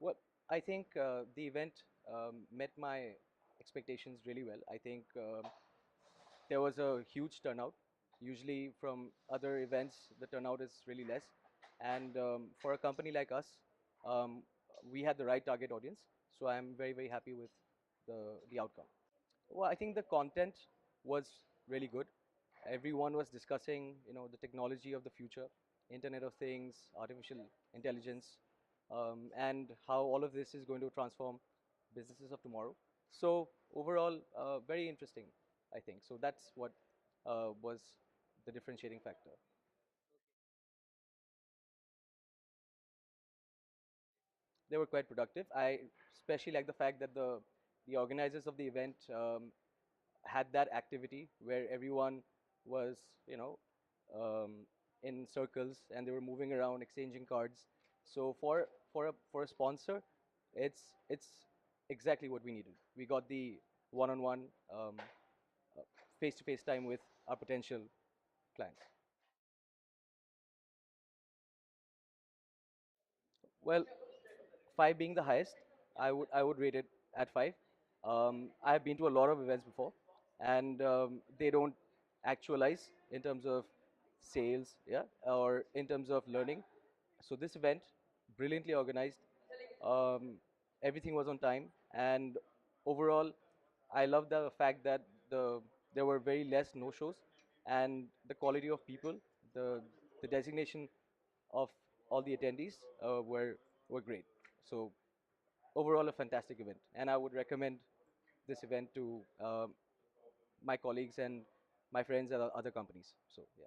Well, I think the event met my expectations really well. I think there was a huge turnout. Usually, from other events, the turnout is really less. And for a company like us, um, we had the right target audience. So I'm very, very happy with the outcome. Well, I think the content was really good. Everyone was discussing, the technology of the future, Internet of Things, artificial intelligence, and how all of this is going to transform businesses of tomorrow. So overall, very interesting, I think. So that's what was the differentiating factor. They were quite productive. I especially like the fact that the organizers of the event had that activity where everyone was, in circles and they were moving around, exchanging cards. So for a sponsor, it's exactly what we needed. We got the one-on-one, face-to-face time with our potential clients. Well, five being the highest, I would rate it at five. I've been to a lot of events before, and they don't actualize in terms of sales, yeah, or in terms of learning. So this event, brilliantly organized, um, everything was on time, and overall, I love the fact that there were very less no-shows, and the quality of people, the designation of all the attendees were great. So overall, a fantastic event, and I would recommend this event to my colleagues and my friends at other companies. So yeah.